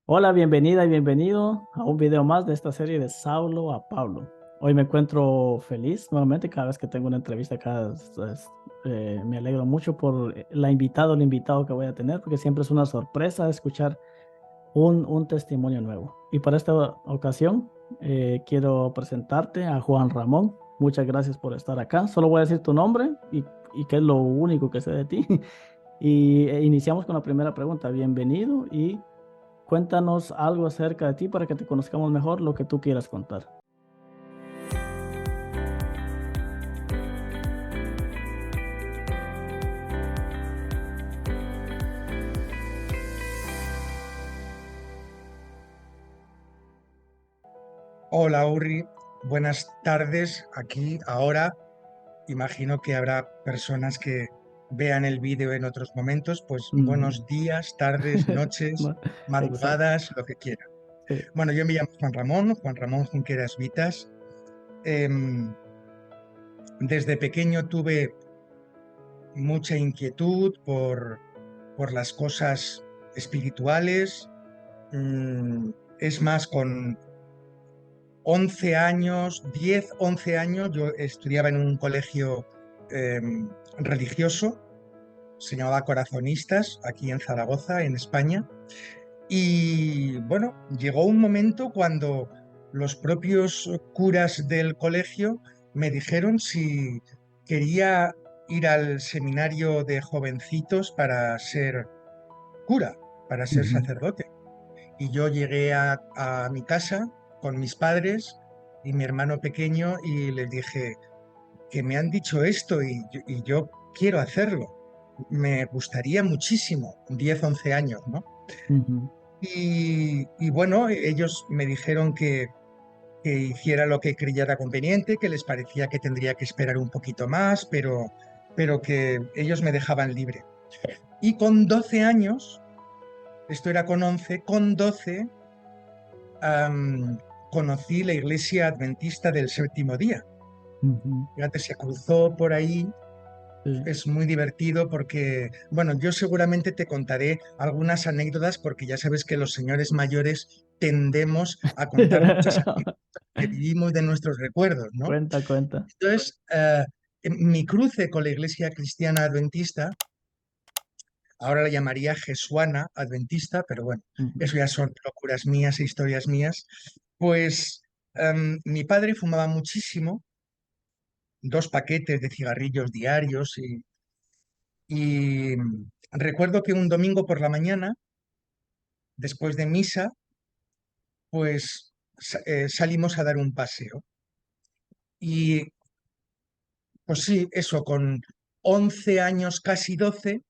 Hola, bienvenida y bienvenido a un video más de esta serie de Saulo a Pablo. Hoy me encuentro feliz nuevamente cada vez que tengo una entrevista acá. Me alegro mucho por el invitado que voy a tener, porque siempre es una sorpresa escuchar un testimonio nuevo. Y para esta ocasión quiero presentarte a Juan Ramón. Muchas gracias por estar acá. Solo voy a decir tu nombre y qué es lo único que sé de ti. Y iniciamos con la primera pregunta. Bienvenido y cuéntanos algo acerca de ti para que te conozcamos mejor, lo que tú quieras contar. Hola Uri, buenas tardes. Aquí ahora imagino que habrá personas que vean el vídeo en otros momentos, pues Ujú. buenos días, tardes, noches, Exacto. madrugadas, lo que quieran. Sí. Bueno, yo me llamo Juan Ramón Junqueras Vitas. Em, Desde pequeño tuve mucha inquietud por las cosas espirituales. Es más, con 11 años, 10, 11 años, yo estudiaba en un colegio eh, religioso, se llamaba Corazonistas, aquí en Zaragoza, en España. Y bueno, llegó un momento cuando los propios curas del colegio me dijeron si quería ir al seminario de jovencitos para ser cura, para ser Ujú. sacerdote. Y yo llegué a mi casa con mis padres y mi hermano pequeño y les dije que me han dicho esto y yo quiero hacerlo. Me gustaría muchísimo, 10 11 años, ¿no? Ujú. Y bueno, ellos me dijeron que hiciera lo que creyera conveniente, que les parecía que tendría que esperar un poquito más, pero que ellos me dejaban libre. Y con 12 años, esto era con 11, con 12 conocí la Iglesia Adventista del Séptimo Día. Ujú. Fíjate, se cruzó por ahí. Sí. Es muy divertido porque, bueno, yo seguramente te contaré algunas anécdotas porque ya sabes que los señores mayores tendemos a contar muchas anécdotas que vivimos de nuestros recuerdos, ¿no? Cuenta, cuenta. Entonces, mi cruce con la Iglesia Cristiana Adventista, ahora la llamaría Jesuana Adventista, pero bueno, Ujú. eso ya son locuras mías e historias mías. Pues mi padre fumaba muchísimo, 2 paquetes de cigarrillos diarios y recuerdo que un domingo por la mañana, después de misa, pues salimos a dar un paseo. Y pues sí, eso, con 11 años, casi 12,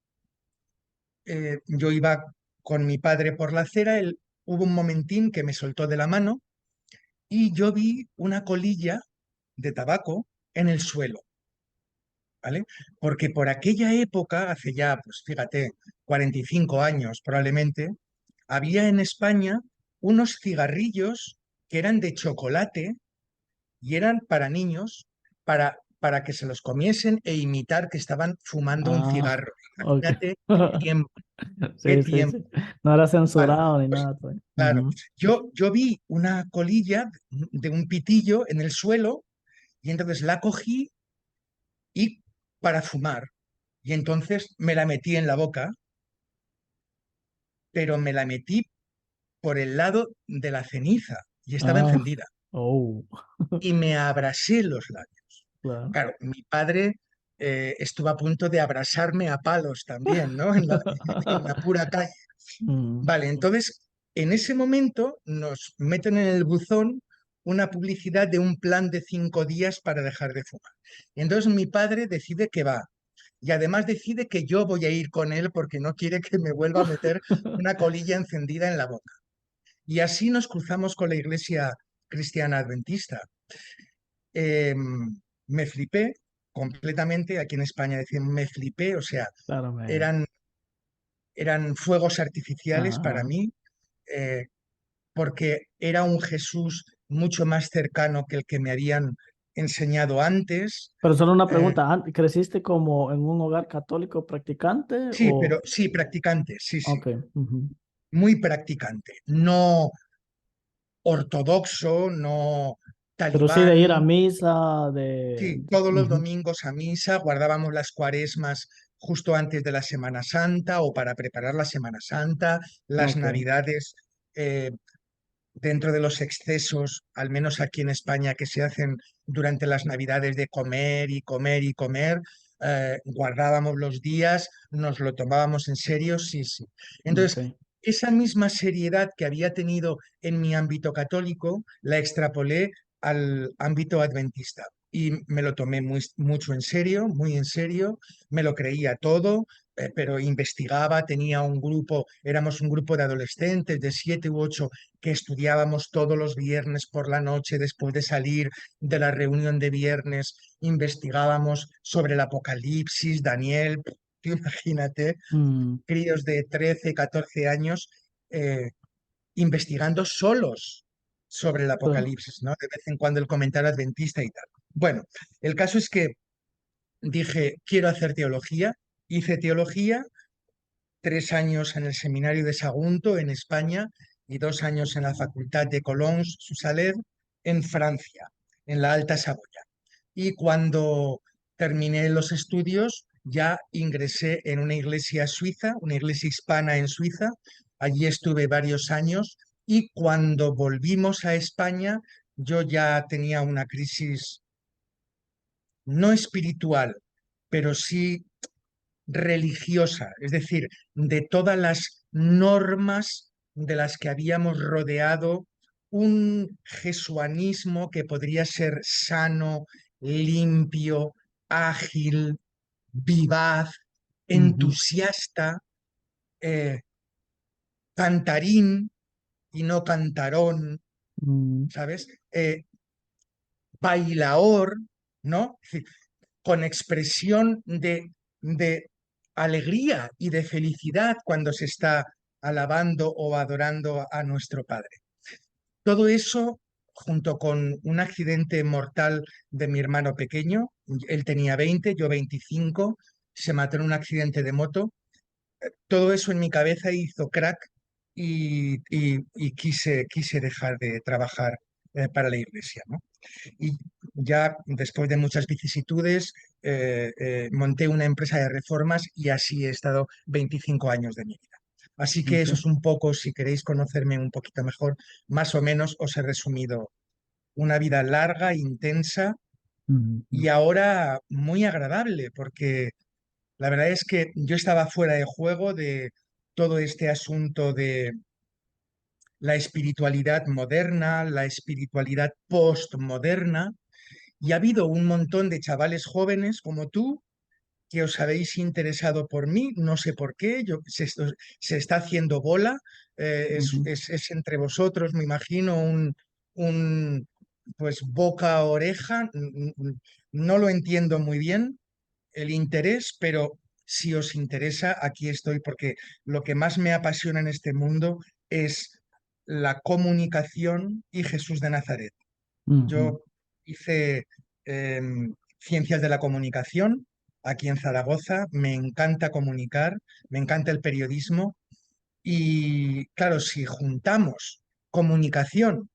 yo iba con mi padre por la acera, hubo un momentín que me soltó de la mano y yo vi una colilla de tabaco en el suelo, ¿vale? Porque por aquella época, hace ya, pues fíjate, 45 años probablemente, había en España unos cigarrillos que eran de chocolate y eran para niños, para que se los comiesen e imitar que estaban fumando un Ah, cigarro. ok. Imagínate qué tiempo, qué Sí, sí, tiempo. sí. No era Vale, censurado ni pues nada, pues. claro, Ujú. yo vi una colilla de un pitillo en el suelo y entonces la cogí y para fumar. Y entonces me la metí en la boca, pero me la metí por el lado de la ceniza y estaba Ah, encendida. oh, Y me abrasé los labios. claro. Claro, mi padre estuvo a punto de abrasarme a palos también, ¿no? En la pura calle. Mm. Vale, entonces, en ese momento nos meten en el buzón una publicidad de un plan de 5 días para dejar de fumar. Y entonces mi padre decide que va. Y además decide que yo voy a ir con él porque no quiere que me vuelva a meter una colilla encendida en la boca. Y así nos cruzamos con la iglesia cristiana adventista. Eh, Me flipé completamente. Aquí en España decimos me flipé, o sea, Claro, eran, eran fuegos artificiales para ajá. mí, eh, porque era un Jesús mucho más cercano que el que me habían enseñado antes. Pero solo una Eh, pregunta, ¿creciste como en un hogar católico practicante sí, o...? pero sí, practicante, sí, sí. Ok. Ujú. muy practicante, no ortodoxo, no Pero sí de ir a talibán. misa, Sí, todos los Ujú. domingos a misa, guardábamos las cuaresmas justo antes de la Semana Santa o para preparar la Semana Santa, las Ok, Navidades, eh, dentro de los excesos, al menos aquí en España, que se hacen durante las Navidades de comer y comer y comer, guardábamos los días, nos lo tomábamos en serio, sí, sí. ok. Entonces, esa misma seriedad que había tenido en mi ámbito católico, la extrapolé al ámbito adventista. Y me lo tomé mucho en serio, muy en serio, me lo creía todo, pero investigaba, tenía un grupo, éramos un grupo de adolescentes de 7 u 8 que estudiábamos todos los viernes por la noche después de salir de la reunión de viernes, investigábamos sobre el Apocalipsis, Daniel, tú imagínate, Mm, críos de 13 14 años eh, investigando solos sobre el pero, Apocalipsis, ¿no? De vez en cuando el comentario adventista y tal. Bueno, el caso es que dije, quiero hacer teología, hice teología, 3 años en el seminario de Sagunto, en España, y 2 años en la Facultad de Cologne-Susaled, en Francia, en la Alta Saboya. Y cuando terminé los estudios, ya ingresé en una iglesia suiza, una iglesia hispana en Suiza. Allí estuve varios años y cuando volvimos a España, yo ya tenía una crisis no espiritual, pero sí religiosa, es decir, de todas las normas de las que habíamos rodeado un jesuanismo que podría ser sano, limpio, ágil, vivaz, ujú, entusiasta, eh, cantarín y no cantarón, mm, ¿sabes? Bailaor, ¿no? Es decir, con expresión de alegría y de felicidad cuando se está alabando o adorando a nuestro Padre. Todo eso, junto con un accidente mortal de mi hermano pequeño, él tenía 20, yo 25, se mató en un accidente de moto, todo eso en mi cabeza hizo crack y quise dejar de trabajar para la iglesia, ¿no? Y ya después de muchas vicisitudes, monté una empresa de reformas y así he estado 25 años de mi vida. Así que eso ok, es un poco, si queréis conocerme un poquito mejor, más o menos os he resumido una vida larga, intensa ujú, y ahora muy agradable, porque la verdad es que yo estaba fuera de juego de todo este asunto de la espiritualidad moderna, la espiritualidad postmoderna. Y ha habido un montón de chavales jóvenes como tú que os habéis interesado por mí, no sé por qué, se está haciendo bola, ujú, es entre vosotros, me imagino, un pues boca a oreja, no lo entiendo muy bien el interés, pero si os interesa, aquí estoy porque lo que más me apasiona en este mundo es la comunicación y Jesús de Nazaret. ujú, Yo hice ciencias de la comunicación aquí en Zaragoza, me encanta comunicar, me encanta el periodismo y claro, si juntamos comunicación,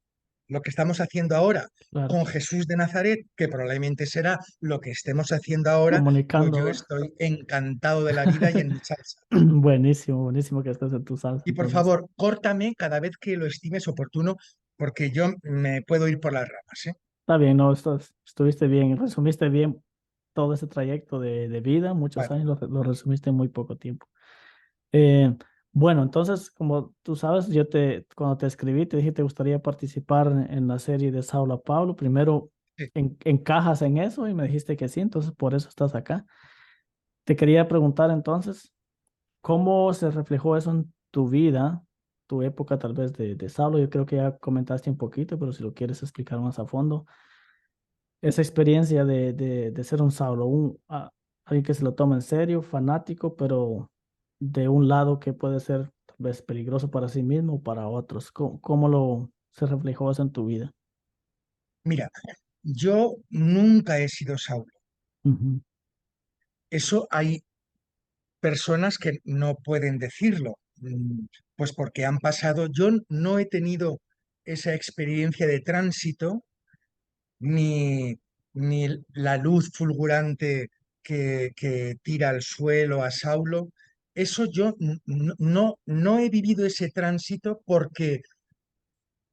lo que estamos haciendo ahora, claro, con Jesús de Nazaret, que probablemente será lo que estemos haciendo ahora, pues comunicando yo ahora. estoy encantado de la vida y en mi salsa. Buenísimo, buenísimo que estés en tu salsa, Y por entonces. favor, córtame cada vez que lo estimes oportuno, porque yo me puedo ir por las ramas, ¿eh? Está bien, no, estuviste bien, resumiste bien todo ese trayecto de vida, muchos Vale. años, lo resumiste en muy poco tiempo. Eh, bueno, entonces, como tú sabes, cuando te escribí, te dije que te gustaría participar en la serie de Saulo a Pablo. Primero, Sí. encajas en eso y me dijiste que sí, entonces por eso estás acá. Te quería preguntar entonces, ¿cómo se reflejó eso en tu vida, tu época tal vez de Saulo? Yo creo que ya comentaste un poquito, pero si lo quieres explicar más a fondo, esa experiencia de ser un Saulo, alguien que se lo toma en serio, fanático, pero de un lado que puede ser tal vez peligroso para sí mismo o para otros. ¿Cómo se reflejó eso en tu vida? Mira, yo nunca he sido Saulo. Ujú, Eso hay personas que no pueden decirlo. Pues porque han pasado, yo no he tenido esa experiencia de tránsito, ni, ni la luz fulgurante que tira al suelo a Saulo. Eso yo no he vivido ese tránsito porque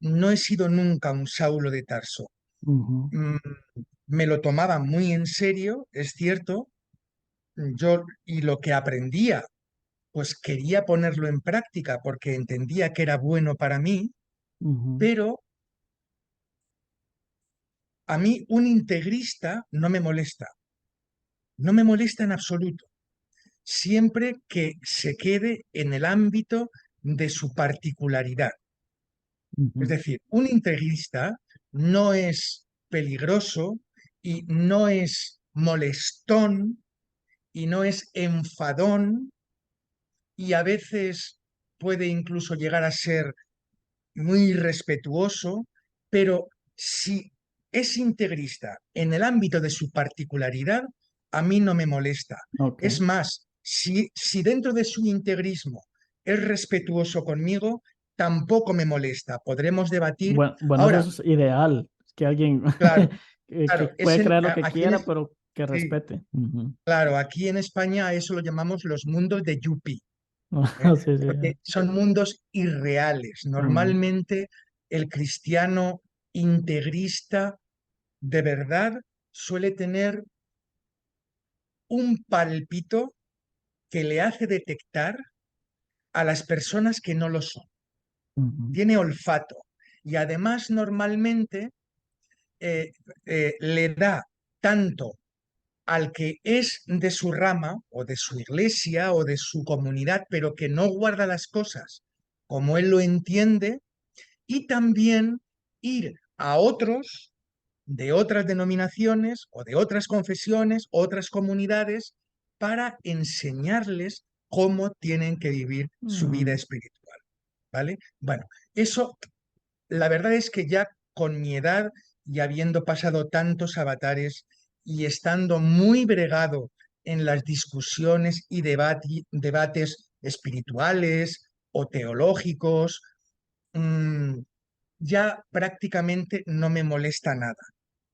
no he sido nunca un Saulo de Tarso. Ujú, Mm, Me lo tomaba muy en serio, es cierto, y lo que aprendía, pues quería ponerlo en práctica porque entendía que era bueno para mí, ujú, pero a mí un integrista no me molesta en absoluto, siempre que se quede en el ámbito de su particularidad. Es ujú, decir, un integrista no es peligroso y no es molestón y no es enfadón y a veces puede incluso llegar a ser muy respetuoso, pero si es integrista en el ámbito de su particularidad, a mí no me molesta. ok. Es más, si dentro de su integrismo es respetuoso conmigo, tampoco me molesta. Podremos debatir. Bueno, Ahora, eso es ideal, que alguien claro, que claro, puede creer lo que aquí en, quiera, pero que sí, respete. Ujú. claro, aquí en España a eso lo llamamos los mundos de Yupi. ¿Eh? Sí, sí. Porque son mundos irreales. Mm, Normalmente el cristiano integrista de verdad suele tener un pálpito que le hace detectar a las personas que no lo son. ujú, Tiene olfato y además normalmente eh, le da tanto al que es de su rama o de su iglesia o de su comunidad, pero que no guarda las cosas como él lo entiende, y también ir a otros de otras denominaciones o de otras confesiones, otras comunidades, para enseñarles cómo tienen que vivir su vida mm, espiritual, ¿vale? Bueno, eso, la verdad es que ya con mi edad y habiendo pasado tantos avatares y estando muy bregado en las discusiones y debates espirituales o teológicos, mm, ya prácticamente no me molesta nada.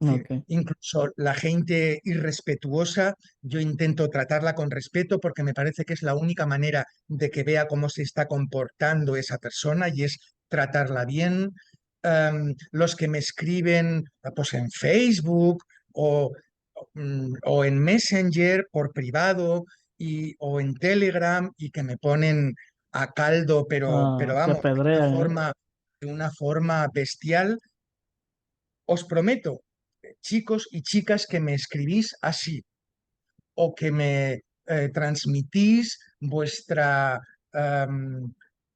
Es decir, ok. incluso la gente irrespetuosa, yo intento tratarla con respeto porque me parece que es la única manera de que vea cómo se está comportando esa persona y es tratarla bien. Los que me escriben pues en Facebook o, o en Messenger por privado o en Telegram y que me ponen a caldo, pero Ah, te vamos, apedrean, ¿eh? de una forma bestial. Os prometo, chicos y chicas que me escribís así o que me transmitís vuestra,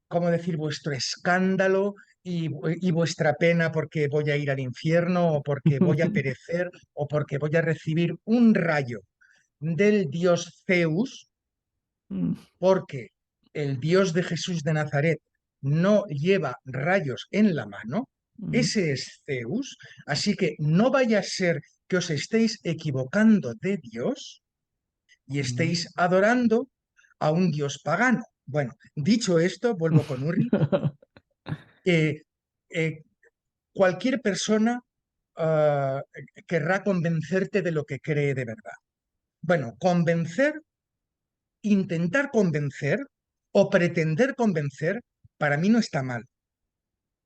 ¿cómo decir?, vuestro escándalo y vuestra pena porque voy a ir al infierno o porque voy a perecer o porque voy a recibir un rayo del dios Zeus, Mm, porque el Dios de Jesús de Nazaret no lleva rayos en la mano, mm, ese es Zeus, así que no vaya a ser que os estéis equivocando de Dios y mm. estéis adorando a un Dios pagano. Bueno, dicho esto, vuelvo con Uri. eh, eh, Cualquier persona ah, querrá convencerte de lo que cree de verdad. Bueno, intentar convencer o pretender convencer, para mí no está mal.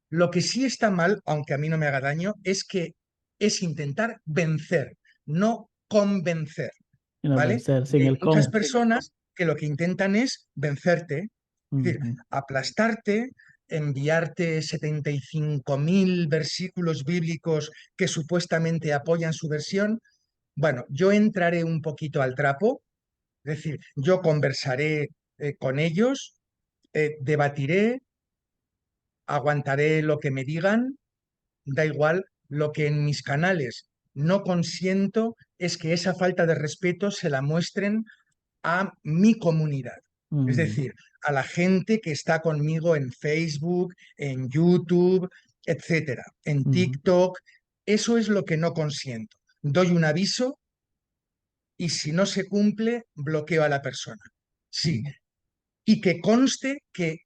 Lo que sí está mal, aunque a mí no me haga daño, es que es intentar vencer, no convencer, Y no ¿vale? vencer, Y sin hay el muchas cómo. personas que lo que intentan es vencerte, es decir, Ujú. aplastarte, enviarte 75.000 versículos bíblicos que supuestamente apoyan su versión. Bueno, yo entraré un poquito al trapo, es decir, yo conversaré con ellos, debatiré, aguantaré lo que me digan, da igual, lo que en mis canales no consiento es que esa falta de respeto se la muestren a mi comunidad. Es Mm, decir, a la gente que está conmigo en Facebook, en YouTube, etcétera, en ujú, TikTok. Eso es lo que no consiento. Doy un aviso y si no se cumple, bloqueo a la persona. Sí, ujú. y que conste que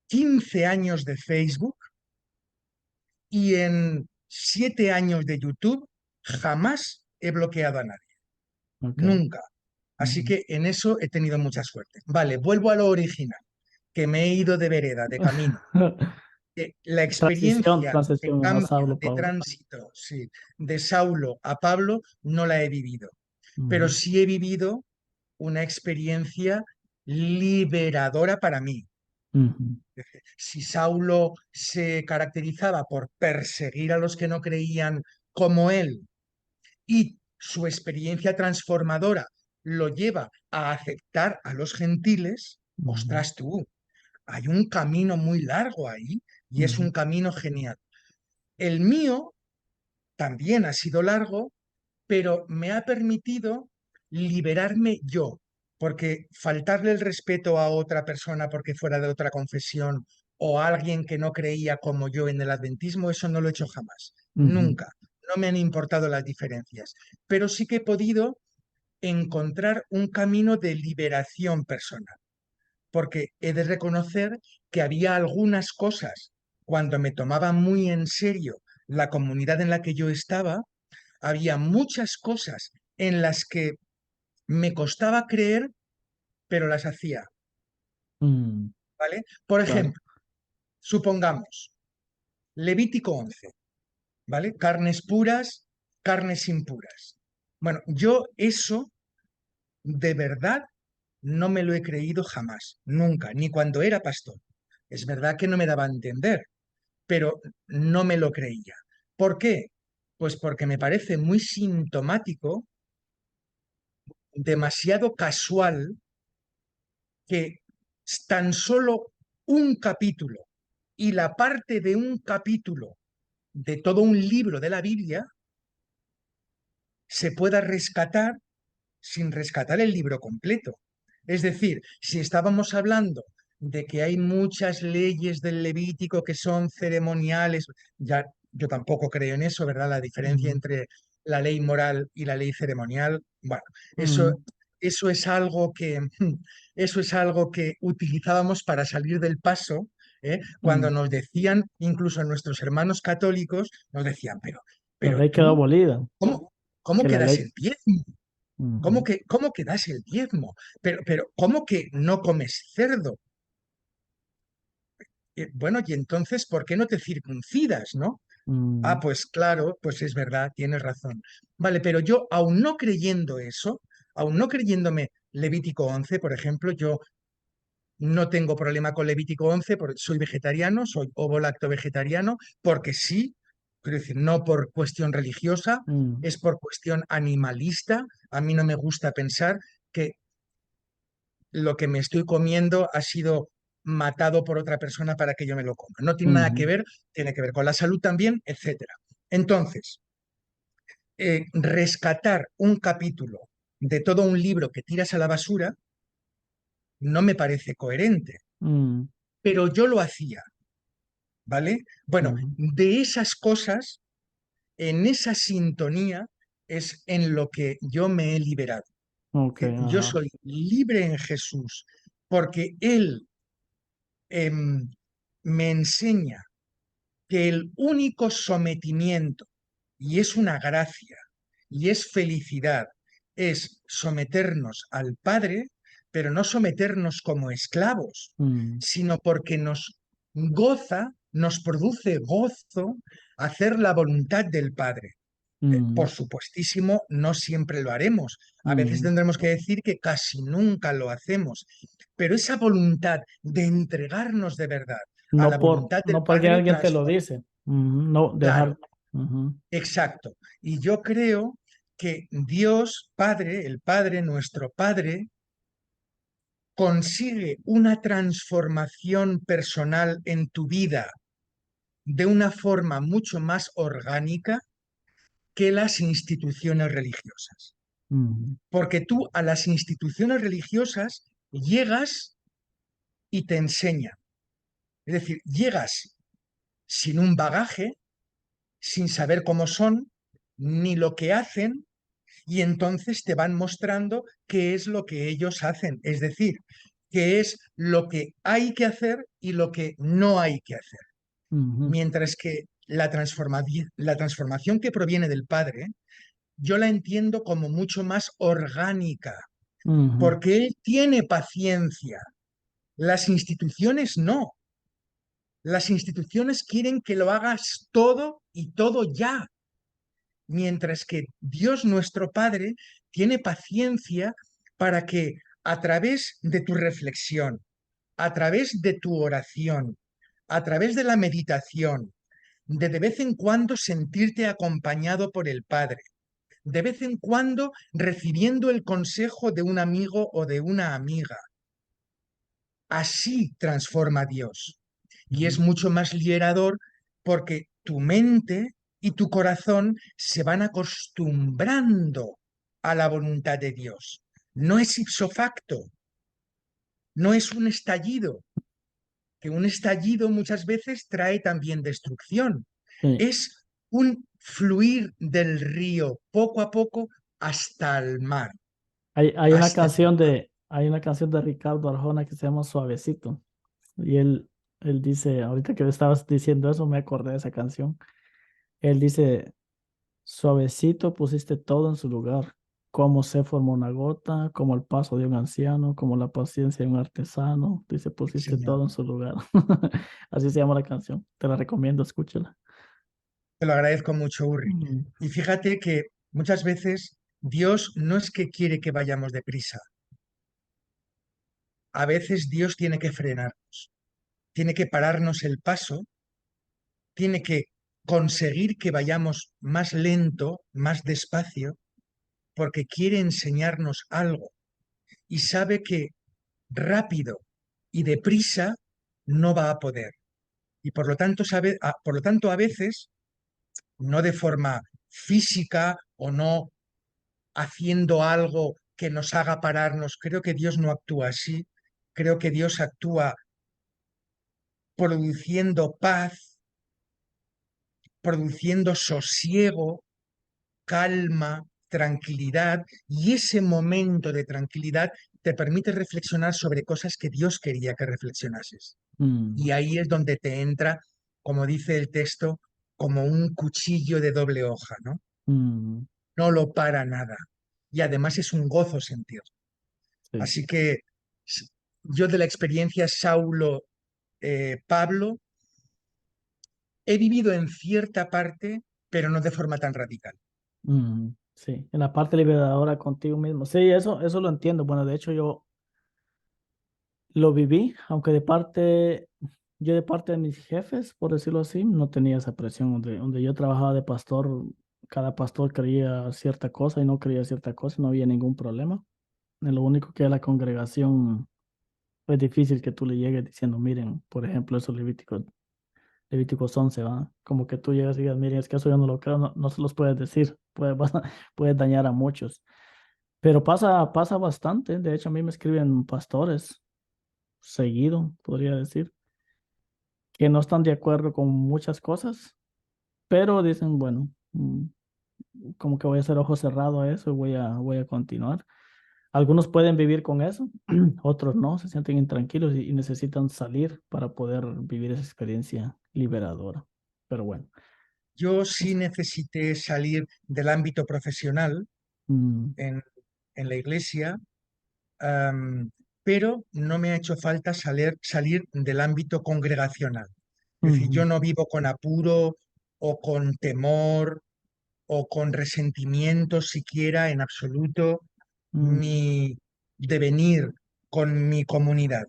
15 años de Facebook y en 7 años de YouTube jamás he bloqueado a nadie, Ok. nunca. Así Ujú. que en eso he tenido mucha suerte. Vale, vuelvo a lo original, que me he ido de vereda, de camino. La Transición, experiencia de transición a cambio, Saulo, de Pablo. tránsito, sí, de Saulo a Pablo, no la he vivido, pero Ujú, sí he vivido una experiencia liberadora para mí. ujú, Si Saulo se caracterizaba por perseguir a los que no creían como él y su experiencia transformadora lo lleva a aceptar a los gentiles, ujú, ostras tú, hay un camino muy largo ahí y es ujú, un camino genial. El mío también ha sido largo, pero me ha permitido liberarme yo, porque faltarle el respeto a otra persona porque fuera de otra confesión o a alguien que no creía como yo en el adventismo, eso no lo he hecho jamás, ujú, nunca. No me han importado las diferencias, pero sí que he podido encontrar un camino de liberación personal, porque he de reconocer que había algunas cosas cuando me tomaba muy en serio la comunidad en la que yo estaba, había muchas cosas en las que me costaba creer, pero las hacía, mm, ¿vale? Por claro. ejemplo, supongamos, Levítico 11, ¿vale? Carnes puras, carnes impuras. Bueno, yo eso de verdad no me lo he creído jamás, nunca, ni cuando era pastor. Es verdad que no me daba a entender, pero no me lo creía. ¿Por qué? Pues porque me parece muy sintomático, demasiado casual, que tan solo un capítulo y la parte de un capítulo de todo un libro de la Biblia se pueda rescatar sin rescatar el libro completo. Es decir, si estábamos hablando de que hay muchas leyes del Levítico que son ceremoniales, ya yo tampoco creo en eso, ¿verdad? La diferencia Mm, entre la ley moral y la ley ceremonial, bueno, eso, mm, eso es algo que, eso es algo que utilizábamos para salir del paso, ¿eh? Cuando mm. nos decían, incluso nuestros hermanos católicos, nos decían, La pero ley quedó tú, abolida. ¿cómo Que que la das ley. el diezmo? Ujú, Cómo que das el diezmo? Pero ¿cómo que no comes cerdo? Bueno, y entonces, ¿por qué no te circuncidas, no? Ah, mm, pues claro, pues es verdad, tienes razón. Vale, pero yo, aún no creyendo eso, aún no creyéndome Levítico 11, por ejemplo, yo no tengo problema con Levítico 11 porque soy vegetariano, soy ovo-lacto vegetariano, porque sí, quiero decir, no por cuestión religiosa, mm, es por cuestión animalista. A mí no me gusta pensar que lo que me estoy comiendo ha sido matado por otra persona para que yo me lo coma. No tiene nada que ujú, ver, tiene que ver con la salud también, etcétera. Entonces, rescatar un capítulo de todo un libro que tiras a la basura no me parece coherente, mm, pero yo lo hacía, ¿vale? Bueno, ujú. de esas cosas, en esa sintonía, es en lo que yo me he liberado. Ok, Yo ajá. soy libre en Jesús porque Él me enseña que el único sometimiento, y es una gracia, y es felicidad, es someternos al Padre, pero no someternos como esclavos, Mm, sino porque nos produce gozo hacer la voluntad del Padre. Por mm, supuestísimo, no siempre lo haremos. A veces mm. tendremos que decir que casi nunca lo hacemos. Pero esa voluntad de entregarnos de verdad a la voluntad del No porque Padre alguien te lo transforma. dice. Ujú, no, Claro, dejar. Ujú, exacto. Y yo creo que Dios Padre, el Padre, nuestro Padre, consigue una transformación personal en tu vida de una forma mucho más orgánica que las instituciones religiosas. ujú, Porque tú a las instituciones religiosas llegas y te enseñan. Es decir, llegas sin un bagaje, sin saber cómo son, ni lo que hacen, y entonces te van mostrando qué es lo que ellos hacen. Es decir, que es lo que hay que hacer y lo que no hay que hacer. Ujú, Mientras que la transformación que proviene del Padre, yo la entiendo como mucho más orgánica, ujú, porque Él tiene paciencia. Las instituciones no. Las instituciones quieren que lo hagas todo y todo ya, mientras que Dios nuestro Padre tiene paciencia para que a través de tu reflexión, a través de tu oración, a través de la meditación, de vez en cuando sentirte acompañado por el Padre, de vez en cuando recibiendo el consejo de un amigo o de una amiga. Así transforma Dios. Y es ujú. mucho más liberador porque tu mente y tu corazón se van acostumbrando a la voluntad de Dios. No es ipso facto, no es un estallido, que un estallido muchas veces trae también destrucción. Sí. Es un fluir del río poco a poco hasta el mar, hasta el Hay una canción de Ricardo Arjona que se llama Suavecito. Y él dice, ahorita que me estabas diciendo eso, me acordé de esa canción. Él dice, suavecito pusiste todo en su lugar, como se formó una gota, como el paso de un anciano, como la paciencia de un artesano. Dice, pusiste Señor. todo en su lugar. Así se llama la canción. Te la recomiendo, escúchala. Te lo agradezco mucho, Uri. Mm, Y fíjate que muchas veces Dios no es que quiere que vayamos deprisa. A veces Dios tiene que frenarnos, tiene que pararnos el paso, tiene que conseguir que vayamos más lento, más despacio, porque quiere enseñarnos algo y sabe que rápido y deprisa no va a poder. Y por lo tanto, por lo tanto, a veces, no de forma física o no haciendo algo que nos haga pararnos. Creo que Dios no actúa así. Creo que Dios actúa produciendo paz, produciendo sosiego, calma, tranquilidad, y ese momento de tranquilidad te permite reflexionar sobre cosas que Dios quería que reflexionases. mm, Y ahí es donde te entra, como dice el texto, como un cuchillo de doble hoja, ¿no? mm, No lo para nada. Y además es un gozo sentir. sí. Así que s- yo de la experiencia Saulo Pablo he vivido en cierta parte, pero no de forma tan radical. Sí, en la parte liberadora contigo mismo. Sí, eso lo entiendo. Bueno, de hecho yo lo viví, aunque yo de parte de mis jefes, por decirlo así, no tenía esa presión. Donde yo trabajaba de pastor, cada pastor creía cierta cosa y no creía cierta cosa, no había ningún problema. Lo único que la congregación es difícil que tú le llegues diciendo, miren, por ejemplo, esos Levíticos 11, ¿va? Como que tú llegas y digas, miren, es que eso yo no lo creo, no, no se los puedes decir, puedes dañar a muchos. Pero pasa bastante, de hecho a mí me escriben pastores seguido, podría decir, que no están de acuerdo con muchas cosas, pero dicen, bueno, como que voy a hacer ojo cerrado a eso y voy a continuar. Algunos pueden vivir con eso, otros no, se sienten intranquilos y necesitan salir para poder vivir esa experiencia liberadora. Pero bueno, Yo sí es- necesité salir del ámbito profesional mm, en, en la iglesia, am, pero no me ha hecho falta salir del ámbito congregacional. Es decir, yo ujú, no vivo con apuro o con temor o con resentimiento siquiera en absoluto mm, mi devenir con mi comunidad.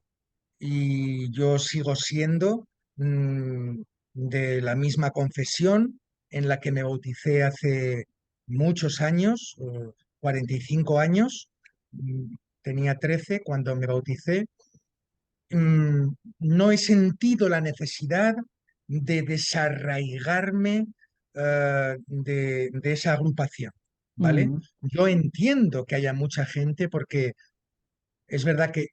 Y yo sigo siendo de la misma confesión en la que me bauticé hace muchos años, 45 años. Mm, Tenía 13 cuando me bauticé. No he sentido la necesidad de desarraigarme de esa agrupación, ¿vale? mm, Yo entiendo que haya mucha gente porque es verdad que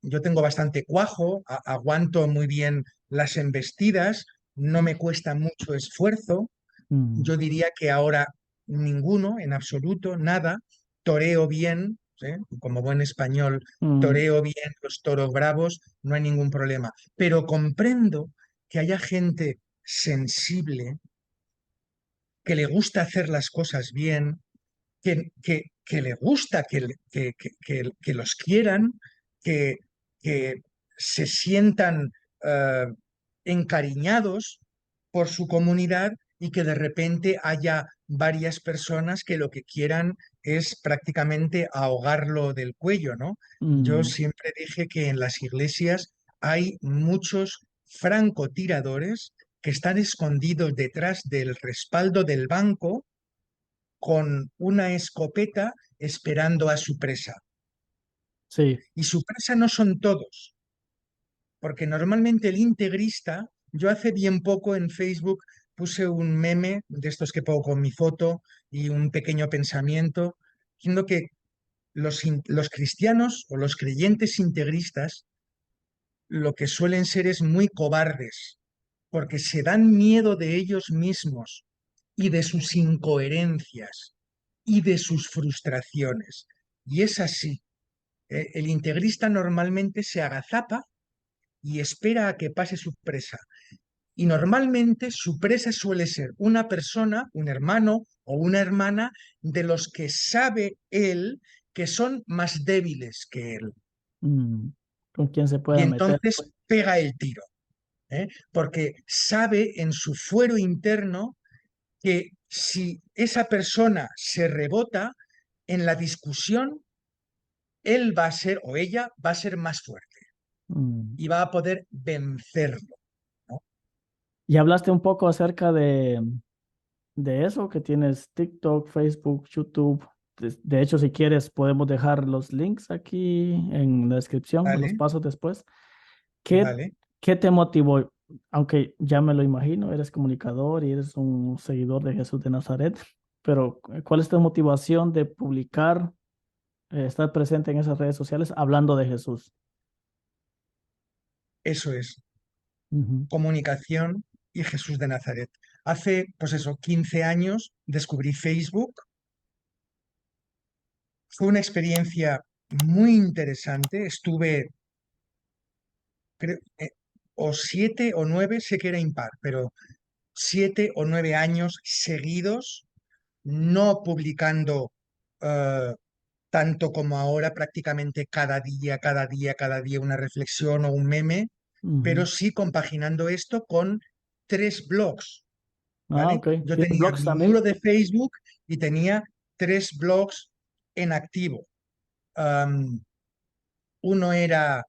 yo tengo bastante cuajo, aguanto muy bien las embestidas, no me cuesta mucho esfuerzo. mm, Yo diría que ahora ninguno, en absoluto, nada. Toreo bien, ¿eh? Como buen español, Mm, toreo bien los toros bravos, no hay ningún problema. Pero comprendo que haya gente sensible, que le gusta hacer las cosas bien, que le gusta que los quieran, que, que se sientan eh, encariñados por su comunidad y que de repente haya varias personas que lo que quieran es prácticamente ahogarlo del cuello, ¿no? Yo mm, siempre dije que en las iglesias hay muchos francotiradores que están escondidos detrás del respaldo del banco con una escopeta esperando a su presa. sí. Y su presa no son todos, porque normalmente el integrista, yo hace bien poco en Facebook puse un meme de estos que pongo con mi foto y un pequeño pensamiento, diciendo que los cristianos o los creyentes integristas lo que suelen ser es muy cobardes, porque se dan miedo de ellos mismos y de sus incoherencias y de sus frustraciones. Y es así. El integrista normalmente se agazapa y espera a que pase su presa. Y normalmente su presa suele ser una persona, un hermano o una hermana de los que sabe él que son más débiles que él. Mm, con quién se Y pueda meter, pues. entonces pega el tiro, ¿eh? Porque sabe en su fuero interno que si esa persona se rebota en la discusión, él va a ser o ella va a ser más fuerte Mm. y va a poder vencerlo, ¿no? Y hablaste un poco acerca de eso, que tienes TikTok, Facebook, YouTube. De hecho, si quieres, podemos dejar los links aquí en la descripción, los Vale, pasos después. ¿Qué, vale. qué te motivó? Aunque ya me lo imagino, eres comunicador y eres un seguidor de Jesús de Nazaret, pero ¿cuál es tu motivación de publicar, estar presente en esas redes sociales hablando de Jesús? Eso es, Ujú. comunicación y Jesús de Nazaret. Hace, pues eso, 15 años descubrí Facebook. Fue una experiencia muy interesante. Estuve, creo, o 7 o 9, sé que era impar, pero 7 o 9 años seguidos, no publicando eh, tanto como ahora, prácticamente cada día una reflexión o un meme, pero Ujú. sí compaginando esto con 3 blogs, Ah, ¿vale? ok. Yo ¿Tienes tenía blogs mi también? muro de Facebook y tenía 3 blogs en activo. Am, Uno era,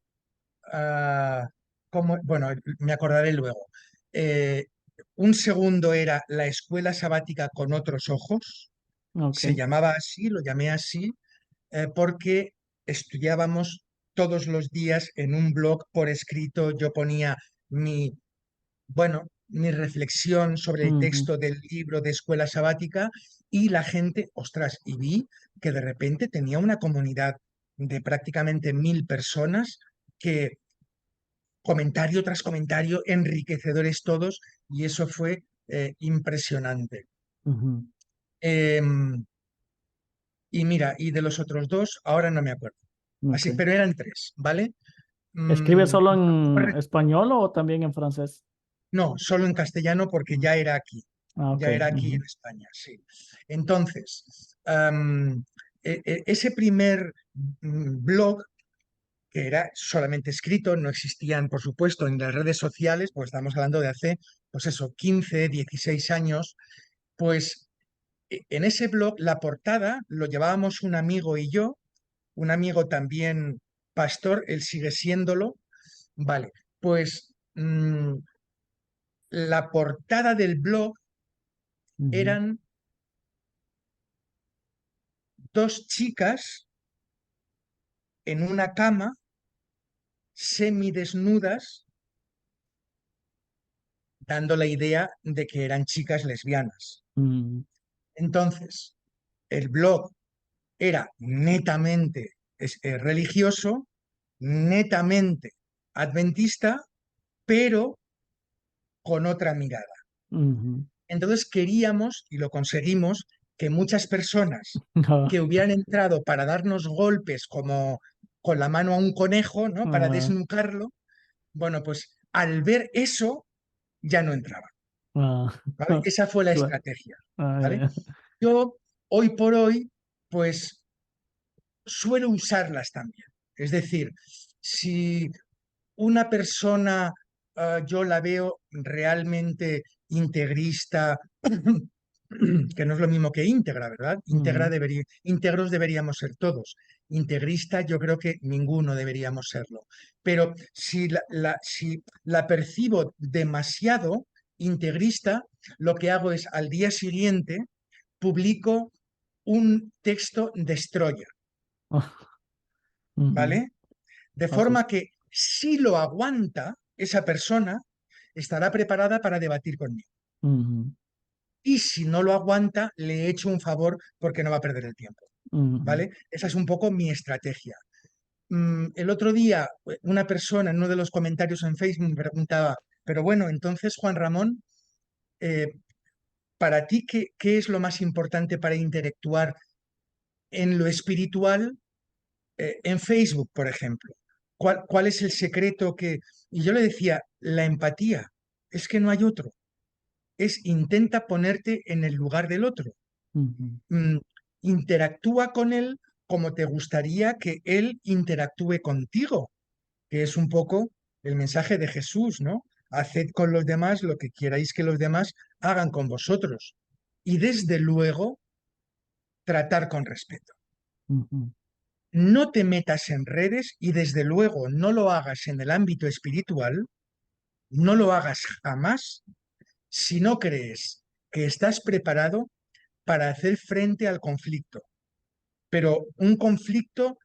bueno, me acordaré luego. Eh, un segundo era La escuela sabática con otros ojos, Ok. se llamaba así, lo llamé así, porque estudiábamos todos los días en un blog por escrito. Yo ponía mi, bueno, mi reflexión sobre el Ujú, texto del libro de escuela sabática y la gente, ostras, y vi que de repente tenía una comunidad de prácticamente 1000 personas que comentario tras comentario, enriquecedores todos, y eso fue impresionante. ujú. Em, y mira, y de los otros dos, ahora no me acuerdo. Ok. Así, pero eran 3, ¿vale? ¿Escribes Mm, solo en español o también en francés? no, solo en castellano porque Mm. Ah, ok. ya era aquí en Ujú, España, sí. Entonces, ese primer blog, que era solamente escrito, no existían, por supuesto, en las redes sociales, pues estamos hablando de hace, pues eso, 15, 16 años, pues en ese blog la portada lo llevábamos un amigo y yo, un amigo también pastor, él sigue siéndolo, vale, pues la portada del blog ujú, eran 2 chicas en una cama, semidesnudas, dando la idea de que eran chicas lesbianas. mm, Entonces, el blog era netamente religioso, netamente adventista, pero con otra mirada. ujú, Entonces queríamos, y lo conseguimos, que muchas personas Ah, que hubieran entrado para darnos golpes como con la mano a un conejo, ¿no? Para ah, desnucarlo, bueno, pues al ver eso ya no entraba, ah, ¿vale? Esa fue la claro. estrategia, Ah, ¿vale? ya. Yo, hoy por hoy, pues suelo usarlas también. Es decir, si una persona yo la veo realmente integrista, que no es lo mismo que íntegra, ¿verdad? Mm, Íntegros deberíamos ser todos. Integrista yo creo que ninguno deberíamos serlo. Pero si la percibo demasiado integrista, lo que hago es al día siguiente publico un texto destroyer, ah, ujú. ¿vale? De Eso forma es. que si lo aguanta esa persona, estará preparada para debatir conmigo. Ujú, Y si no lo aguanta, le he hecho un favor porque no va a perder el tiempo. ujú, ¿Vale? Esa es un poco mi estrategia. El otro día, una persona en uno de los comentarios en Facebook me preguntaba, pero bueno, entonces, Juan Ramón, eh, para ti, ¿qué es lo más importante para interactuar en lo espiritual en Facebook, por ejemplo? ¿Cuál es el secreto que...? Y yo le decía, la empatía, es que no hay otro. Es intenta ponerte en el lugar del otro. ujú. Mm, interactúa con él como te gustaría que él interactúe contigo, que es un poco el mensaje de Jesús, ¿no? Haced con los demás lo que queráis que los demás hagan con vosotros. Y desde luego, tratar con respeto. Ujú, No te metas en redes y desde luego no lo hagas en el ámbito espiritual, no lo hagas jamás si no crees que estás preparado para hacer frente al conflicto. Pero un conflicto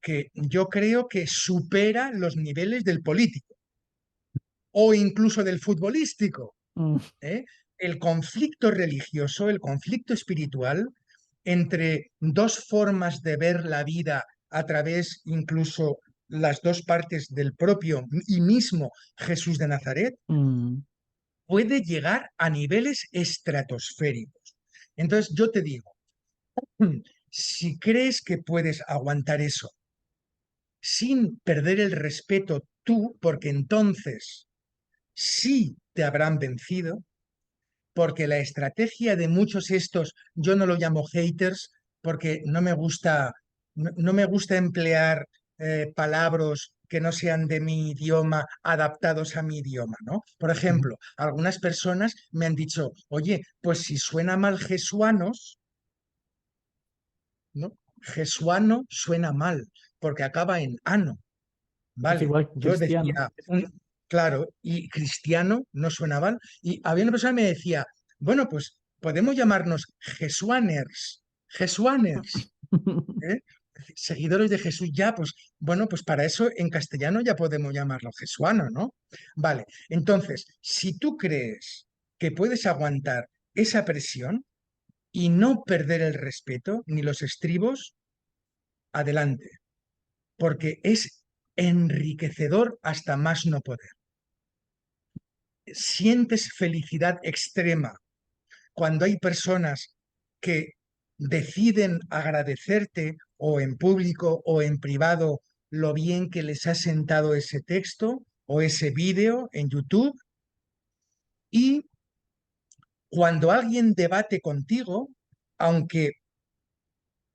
que yo creo que supera los niveles del político o incluso del futbolístico. mm, ¿Eh? El conflicto religioso, el conflicto espiritual entre dos formas de ver la vida a través incluso las dos partes del propio y mismo Jesús de Nazaret, mm, puede llegar a niveles estratosféricos. Entonces yo te digo, si crees que puedes aguantar eso sin perder el respeto tú, porque entonces sí te habrán vencido, porque la estrategia de muchos estos, yo no lo llamo haters, porque no me gusta emplear palabras que no sean de mi idioma, adaptados a mi idioma, ¿no? Por ujú. ejemplo, algunas personas me han dicho, oye, pues si suena mal jesuanos, ¿no? Jesuano suena mal, porque acaba en ano. Es Vale, igual que yo cristiano. decía, claro, y cristiano no suena mal. Y había una persona que me decía, bueno, pues podemos llamarnos Jesuaners, Jesuaners, ¿eh? Seguidores de Jesús ya, pues bueno, pues para eso en castellano ya podemos llamarlo jesuano, ¿no? Vale, entonces, si tú crees que puedes aguantar esa presión y no perder el respeto ni los estribos, adelante, porque es enriquecedor hasta más no poder. Sientes felicidad extrema cuando hay personas que deciden agradecerte o en público o en privado lo bien que les ha sentado ese texto o ese vídeo en YouTube. Y cuando alguien debate contigo, aunque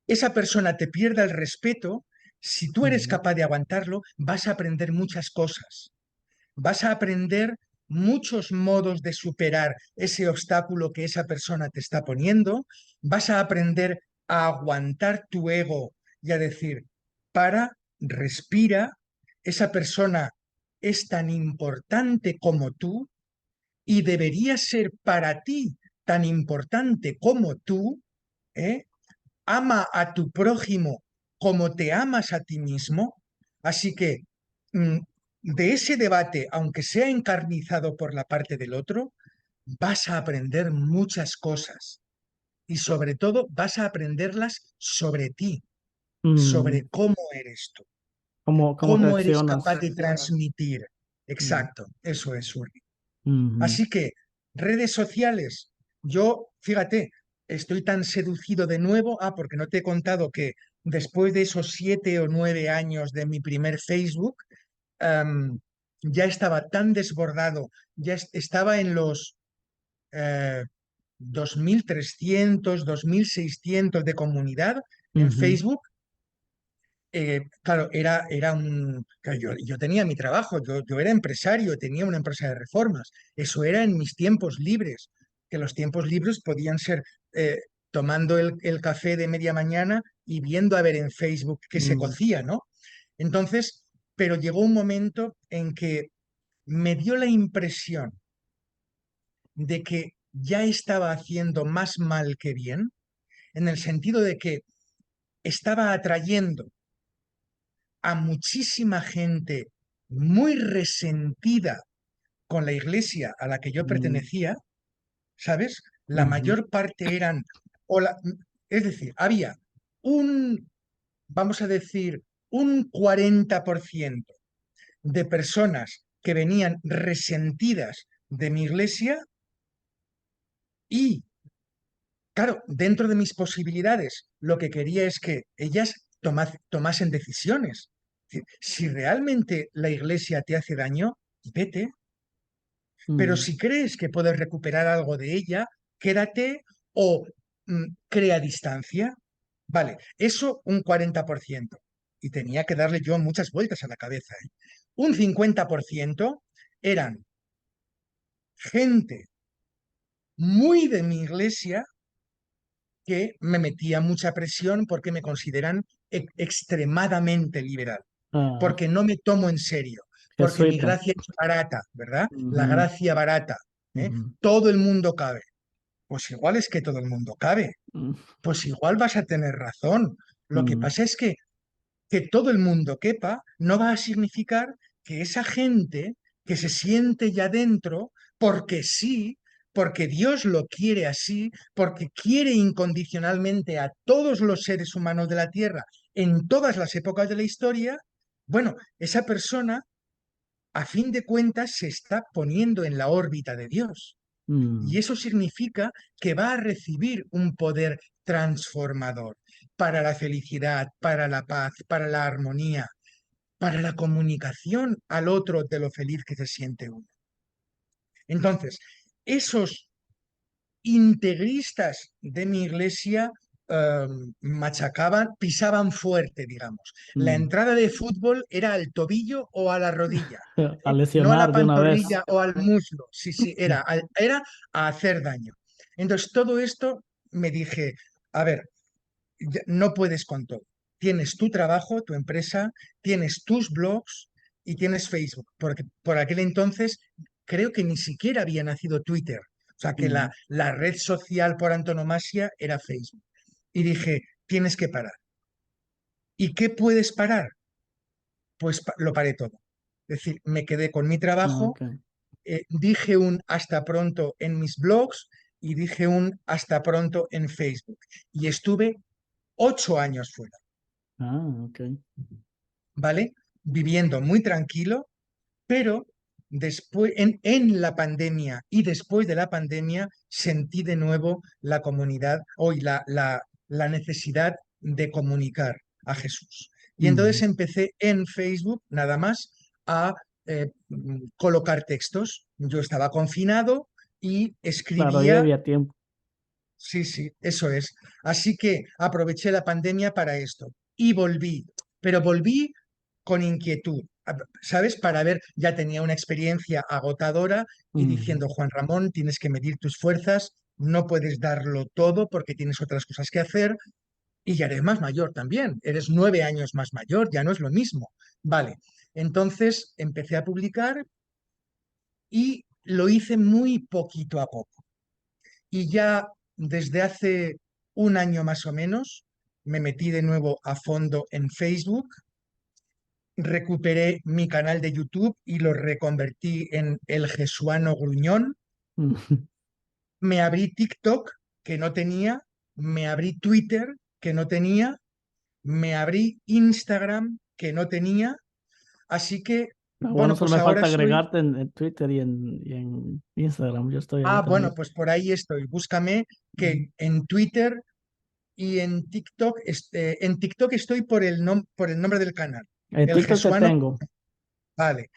esa persona te pierda el respeto, si tú eres Ujú, capaz de aguantarlo, vas a aprender muchas cosas. Vas a aprender muchos modos de superar ese obstáculo que esa persona te está poniendo. Vas a aprender a aguantar tu ego y a decir, para, respira, esa persona es tan importante como tú y debería ser para ti tan importante como tú, ¿eh? Ama a tu prójimo como te amas a ti mismo. Así que mm, de ese debate, aunque sea encarnizado por la parte del otro, vas a aprender muchas cosas y sobre todo vas a aprenderlas sobre ti, mm. sobre cómo eres tú, ¿Cómo cómo eres capaz reaccionas? de transmitir. Mm, Exacto, eso es, Uri. ujú, Así que redes sociales, yo fíjate, estoy tan seducido de nuevo, porque no te he contado que después de esos 7 o 9 años de mi primer Facebook, em, ya estaba tan desbordado, estaba en los 2.300, 2.600 de comunidad en Ujú, Facebook. Claro, claro, yo tenía mi trabajo, yo era empresario, tenía una empresa de reformas. Eso era en mis tiempos libres, que los tiempos libres podían ser eh, tomando el café de media mañana y viendo a ver en Facebook qué se mm, cocía, ¿no? Entonces, pero llegó un momento en que me dio la impresión de que ya estaba haciendo más mal que bien, en el sentido de que estaba atrayendo a muchísima gente muy resentida con la iglesia a la que yo mm, pertenecía, ¿sabes? La ujú, mayor parte eran, o la- es decir, había un, vamos a decir, un 40% de personas que venían resentidas de mi iglesia y, claro, dentro de mis posibilidades, lo que quería es que ellas tomasen decisiones. Es decir, si realmente la iglesia te hace daño, vete, pero mm, si crees que puedes recuperar algo de ella, quédate o crea distancia. Vale, eso un 40%. Y tenía que darle yo muchas vueltas a la cabeza, ¿eh? Un 50% eran gente muy de mi iglesia que me metía mucha presión porque me consideran extremadamente liberal, ah, porque no me tomo en serio, porque mi jesuita. gracia es barata, ¿verdad? La Ujú, gracia barata, ¿eh? ujú, Todo el mundo cabe. Pues igual es que todo el mundo cabe. mm, Pues igual vas a tener razón. Lo que mm, pasa es que todo el mundo quepa no va a significar que esa gente que se siente ya dentro, porque sí, porque Dios lo quiere así, porque quiere incondicionalmente a todos los seres humanos de la Tierra en todas las épocas de la historia, bueno, esa persona a fin de cuentas se está poniendo en la órbita de Dios. Y mm, eso significa que va a recibir un poder transformador para la felicidad, para la paz, para la armonía, para la comunicación al otro de lo feliz que se siente uno. Entonces, esos integristas de mi iglesia machacaban, pisaban fuerte, digamos. La mm. entrada de fútbol era al tobillo o a la rodilla, A no a la lesionar de una vez. pantorrilla o al muslo. Sí, sí, era a hacer daño. Entonces, todo esto me dije, a ver, no puedes con todo. Tienes tu trabajo, tu empresa, tienes tus blogs y tienes Facebook, porque por aquel entonces creo que ni siquiera había nacido Twitter. O sea que Mm, la red social por antonomasia era Facebook. Y dije, tienes que parar. ¿Y qué puedes parar? Pues lo paré todo. Es decir, me quedé con mi ah, trabajo, ok. dije un hasta pronto en mis blogs y dije un hasta pronto en Facebook. Y estuve 8 años fuera. Ah, ok. ¿Vale? Viviendo muy tranquilo, pero después, en la pandemia y después de la pandemia, sentí de nuevo la comunidad, hoy la necesidad de comunicar a Jesús. Y entonces Mm. empecé en Facebook, nada más, a colocar textos. Yo estaba confinado y Claro, ahí escribía. había tiempo. Sí, sí, eso es. Así que aproveché la pandemia para esto y volví, pero volví con inquietud, ¿sabes? Para ver, ya tenía una experiencia agotadora y Mm, diciendo, Juan Ramón, tienes que medir tus fuerzas, no puedes darlo todo porque tienes otras cosas que hacer y ya eres más mayor también, eres 9 años más mayor, ya no es lo mismo. Vale, entonces empecé a publicar y lo hice muy poquito a poco. Y ya desde hace un año más o menos me metí de nuevo a fondo en Facebook, recuperé mi canal de YouTube y lo reconvertí en El Jesuano Gruñón, mm, me abrí TikTok que no tenía, me abrí Twitter que no tenía, me abrí Instagram que no tenía, así que Bueno, Bueno, solo pues me ahora falta soy... agregarte en Twitter y en Instagram. Yo estoy ahí Ah, bueno, también. pues por ahí estoy. Búscame Ujú. que en Twitter y en TikTok estoy por el nombre del canal, En el TikTok te Jesuano, tengo. vale.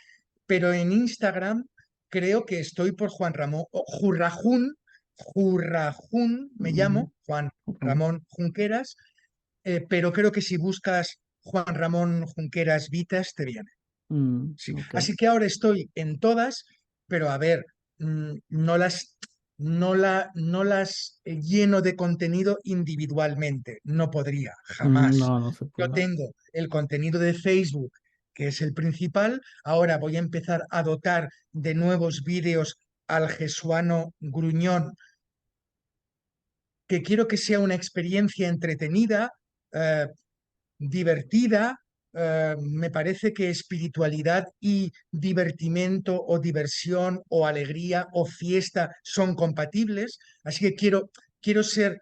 Pero en Instagram creo que estoy por Juan Ramón, o Jurrajún, me Ujú. llamo, Juan Ujú. Ramón Junqueras, pero creo que si buscas Juan Ramón Junqueras Vitas te viene. Sí. Ok. Así que ahora estoy en todas, pero a ver, no las lleno de contenido individualmente. No podría, jamás. No, no se Yo puede. tengo el contenido de Facebook, que es el principal. Ahora voy a empezar a dotar de nuevos vídeos al Jesuano Gruñón, que quiero que sea una experiencia entretenida, eh, divertida. Me parece que espiritualidad y divertimento o diversión o alegría o fiesta son compatibles, así que quiero ser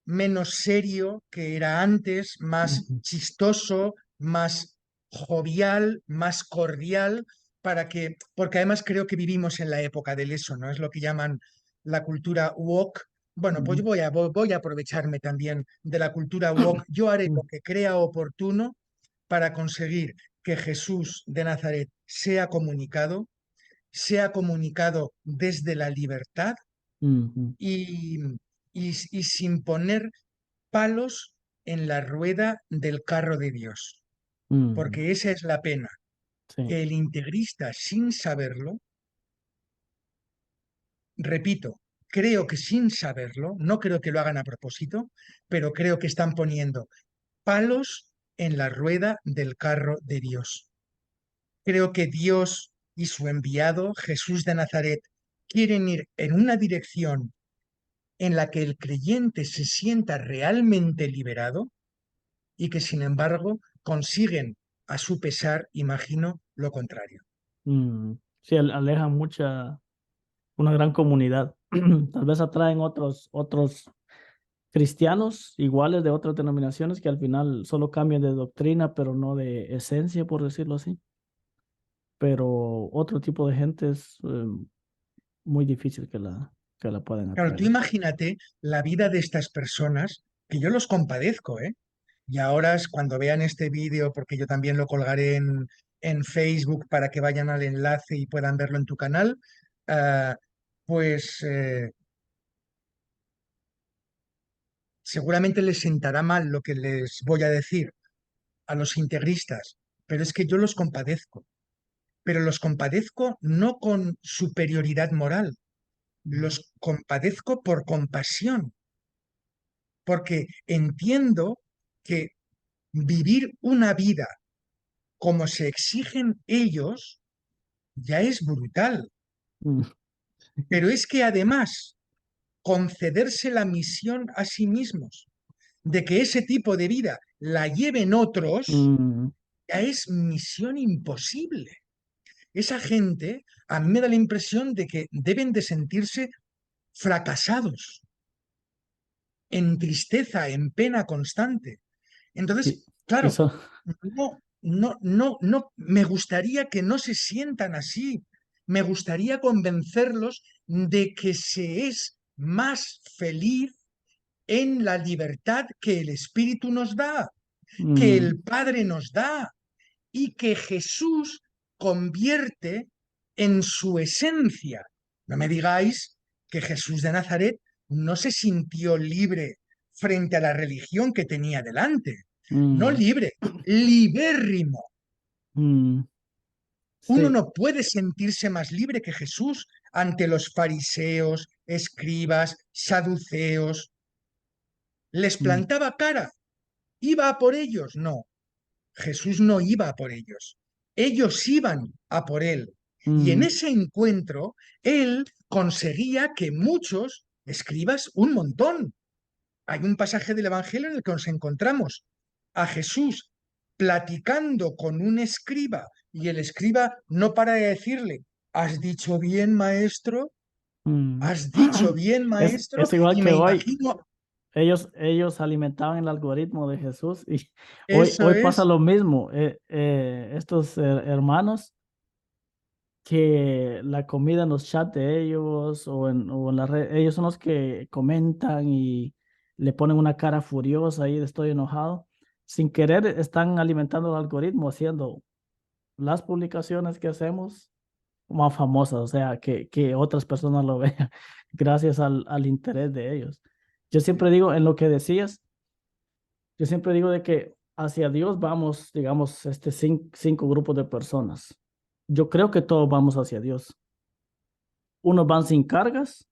menos serio que era antes, más Ujú. chistoso, más jovial, más cordial, porque además creo que vivimos en la época del eso, ¿no? Es lo que llaman la cultura woke. Bueno, pues Ujú. voy a aprovecharme también de la cultura woke. Yo haré lo que crea oportuno para conseguir que Jesús de Nazaret sea comunicado desde la libertad Ujú. y, y sin poner palos en la rueda del carro de Dios, Ujú. porque esa es la pena, Sí. que el integrista sin saberlo, repito, creo que sin saberlo, no creo que lo hagan a propósito, pero creo que están poniendo palos en la rueda del carro de Dios. Creo que Dios y su enviado, Jesús de Nazaret, quieren ir en una dirección en la que el creyente se sienta realmente liberado y que sin embargo consiguen a su pesar, imagino, lo contrario. Sí, aleja una gran comunidad. Tal vez atraen otros cristianos iguales de otras denominaciones que al final solo cambian de doctrina, pero no de esencia, por decirlo así. Pero otro tipo de gente es muy difícil que la puedan Claro, tú atraer. imagínate la vida de estas personas, que yo los compadezco, ¿eh? Y ahora es cuando vean este vídeo, porque yo también lo colgaré en Facebook para que vayan al enlace y puedan verlo en tu canal, eh, pues seguramente les sentará mal lo que les voy a decir a los integristas, pero es que yo los compadezco, pero los compadezco no con superioridad moral, Mm. los compadezco por compasión, porque entiendo que vivir una vida como se exigen ellos ya es brutal, Mm. pero es que además concederse la misión a sí mismos de que ese tipo de vida la lleven otros, Mm. ya es misión imposible. Esa gente a mí me da la impresión de que deben de sentirse fracasados, en tristeza, en pena constante. Y, Entonces, y claro, so- no, me gustaría que no se sientan así. Me gustaría convencerlos de que se es más feliz en la libertad que el Espíritu nos da, que mm. el Padre nos da y que Jesús convierte en su esencia. No me digáis que Jesús de Nazaret no se sintió libre frente a la religión que tenía delante. No Mm. libre, libérrimo. Mm. Uno Sí. no puede sentirse más libre que Jesús ante los fariseos, escribas, saduceos. ¿Les Mm. plantaba cara? ¿Iba a por ellos? No, Jesús no iba a por ellos. Ellos iban a por él. Y en Mm. ese encuentro, él conseguía que muchos, escribas, un montón. Hay un pasaje del Evangelio en el que nos encontramos a Jesús platicando con un escriba y el escriba no para de decirle, ¿has dicho bien, maestro? Mm. ¿Has dicho bien, maestro? Es igual Y que me hoy. imagino, Ellos alimentaban el algoritmo de Jesús y hoy, eso hoy pasa es, lo mismo. Estos hermanos que la comida en los chats de ellos o en la red, ellos son los que comentan y le ponen una cara furiosa ahí de estoy enojado. Sin querer están alimentando el algoritmo, haciendo las publicaciones que hacemos más famosas, o sea, que otras personas lo vean gracias al interés de ellos. Yo siempre digo, en lo que decías, yo siempre digo de que hacia Dios vamos, digamos, cinco grupos de personas. Yo creo que todos vamos hacia Dios. Unos van sin cargas,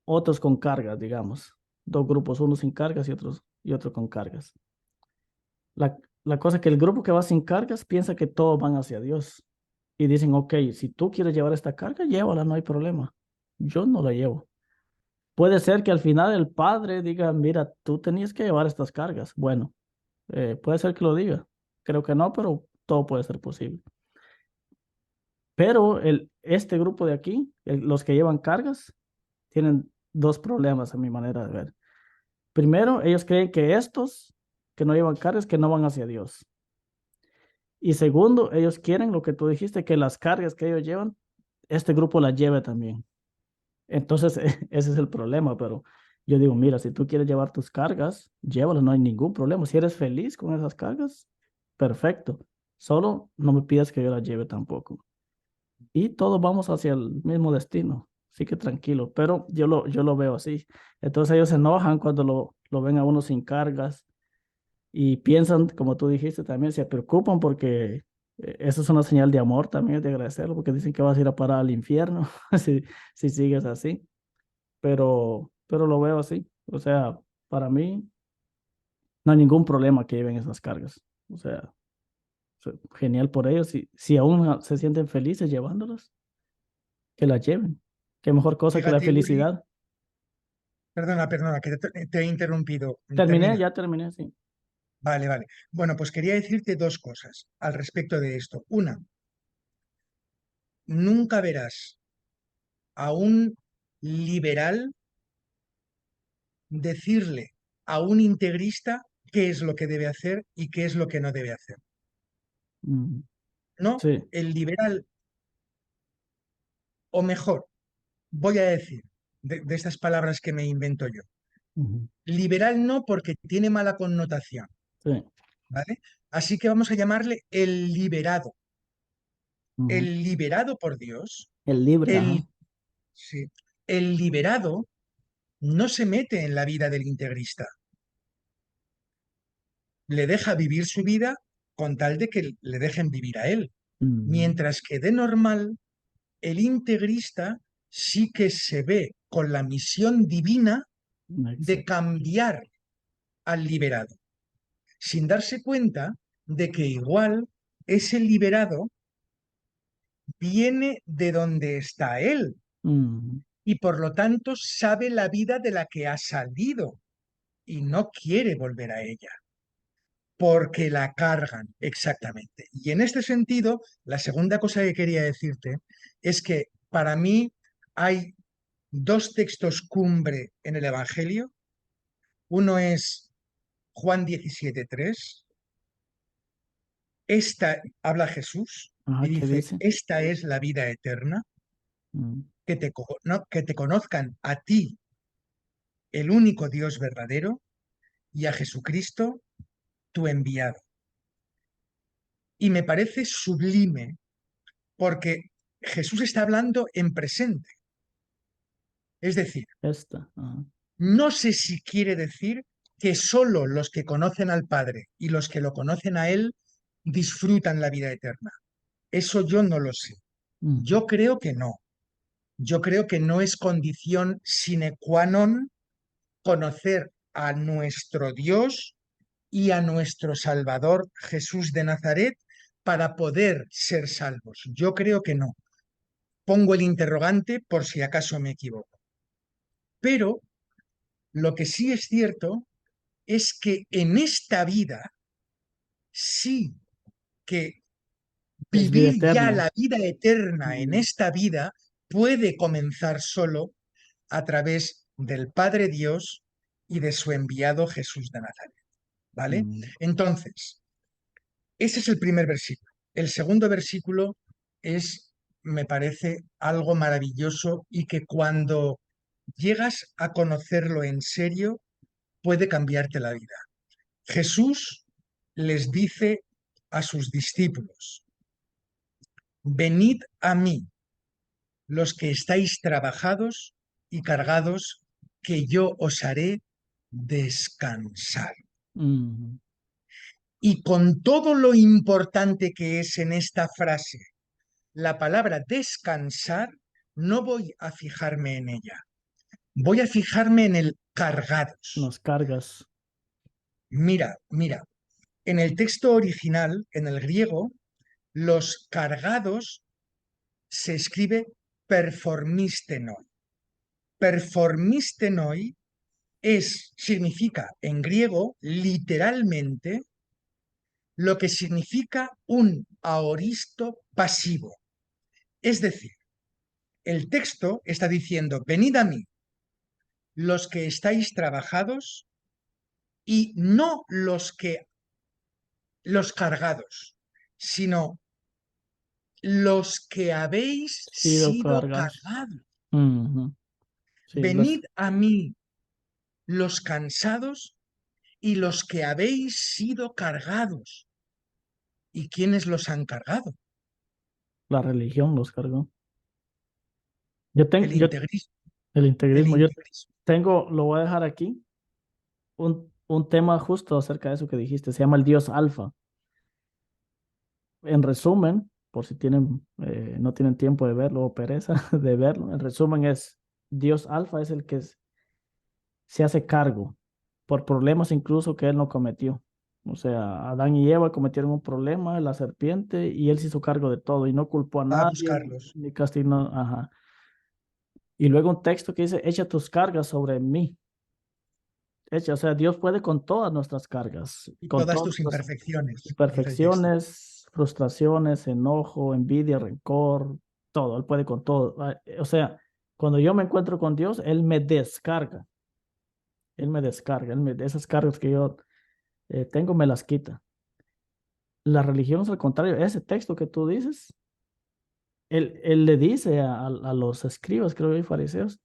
otros con cargas, digamos. Dos grupos, unos sin cargas y otro con cargas. La cosa es que el grupo que va sin cargas piensa que todos van hacia Dios y dicen, ok, si tú quieres llevar esta carga, llévala, no hay problema. Yo no la llevo. Puede ser que al final el padre diga, mira, tú tenías que llevar estas cargas. Bueno, puede ser que lo diga. Creo que no, pero todo puede ser posible. Pero este grupo de aquí, los que llevan cargas, tienen dos problemas a mi manera de ver. Primero, ellos creen que estos que no llevan cargas, que no van hacia Dios. Y segundo, ellos quieren lo que tú dijiste, que las cargas que ellos llevan, este grupo las lleve también. Entonces, ese es el problema, pero yo digo, mira, si tú quieres llevar tus cargas, llévalas, no hay ningún problema. Si eres feliz con esas cargas, perfecto. Solo no me pidas que yo las lleve tampoco. Y todos vamos hacia el mismo destino. Así que tranquilo, pero yo lo veo así. Entonces ellos se enojan cuando lo ven a uno sin cargas y piensan, como tú dijiste, también se preocupan porque eso es una señal de amor también, de agradecerlo, porque dicen que vas a ir a parar al infierno si sigues así. Pero lo veo así. O sea, para mí no hay ningún problema que lleven esas cargas. O sea, genial por ellos. Si aún se sienten felices llevándolas, que las lleven. Qué mejor cosa que la Fíjate, Uri, felicidad. perdona, que te he interrumpido. Terminé, Termina. ya terminé, sí. Vale, vale. Bueno, pues quería decirte dos cosas al respecto de esto. Una, nunca verás a un liberal decirle a un integrista qué es lo que debe hacer y qué es lo que no debe hacer. Mm, No, sí. el liberal, o mejor, voy a decir de estas palabras que me invento yo. Ujú, Liberal no porque tiene mala connotación, sí. ¿vale? Así que vamos a llamarle el liberado. Ujú. El liberado por Dios, El libre, el, ajá. sí, el liberado no se mete en la vida del integrista, le deja vivir su vida con tal de que le dejen vivir a él. Mm, Mientras que de normal, el integrista sí que se ve con la misión divina de exacto. cambiar al liberado, sin darse cuenta de que igual ese liberado viene de donde está él Mm, y por lo tanto sabe la vida de la que ha salido y no quiere volver a ella, porque la cargan exactamente. Y en este sentido, la segunda cosa que quería decirte es que para mí hay dos textos cumbre en el Evangelio. Uno es Juan 17:3. Esta habla Jesús y ajá, ¿qué dice, dice? esta es la vida eterna, Mm, que te conozcan a ti, el único Dios verdadero, y a Jesucristo, tu enviado. Y me parece sublime porque Jesús está hablando en presente. Es decir, esta, ajá. no sé si quiere decir que solo los que conocen al Padre y los que lo conocen a Él disfrutan la vida eterna. Eso yo no lo sé. Mm, Yo creo que no. Yo creo que no es condición sine qua non conocer a nuestro Dios y a nuestro Salvador Jesús de Nazaret para poder ser salvos. Yo creo que no. Pongo el interrogante por si acaso me equivoco. Pero lo que sí es cierto es que en esta vida sí que es vida vivir ya eterna. la vida eterna en Mm, esta vida puede comenzar solo a través del Padre Dios y de su enviado Jesús de Nazaret. ¿Vale? mm, Entonces, ese es el primer versículo. El segundo versículo me parece algo maravilloso y que cuando llegas a conocerlo en serio, puede cambiarte la vida. Jesús les dice a sus discípulos: venid a mí, los que estáis trabajados y cargados, que yo os haré descansar. Ujú. Y con todo lo importante que es en esta frase la palabra descansar, no voy a fijarme en ella. Voy a fijarme en el cargados. Nos cargas. Mira, en el texto original, en el griego, los cargados se escribe performistenoi. Performistenoi significa en griego literalmente lo que significa un aoristo pasivo. Es decir, el texto está diciendo: venid a mí, los que estáis trabajados, y no los cargados, sino los que habéis Sido sido cargados. cargados. Ujú. Sí, Venid a mí, los cansados y los que habéis sido cargados. ¿Y quiénes los han cargado? la religión los cargó. El Yo, integrismo. el El integrismo, yo integrismo. tengo, lo voy a dejar aquí, un tema justo acerca de eso que dijiste, se llama el Dios Alfa. En resumen, por si tienen, no tienen tiempo de verlo o pereza de verlo, en resumen es, Dios Alfa es el que se hace cargo por problemas incluso que él no cometió. O sea, Adán y Eva cometieron un problema, la serpiente, y él se hizo cargo de todo y no culpó a Va a nadie, buscarlos. ni castigó, ajá. Y luego un texto que dice, echa tus cargas sobre mí. Echa, o sea, Dios puede con todas nuestras cargas, Y con todas todas tus nuestras imperfecciones, dice el texto. imperfecciones, frustraciones, enojo, envidia, rencor, todo. Él puede con todo. O sea, cuando yo me encuentro con Dios, Él me descarga. Él me descarga. Esas cargas que yo tengo, me las quita. La religión es al contrario. Ese texto que tú dices, él le dice a los escribas, creo que hay fariseos,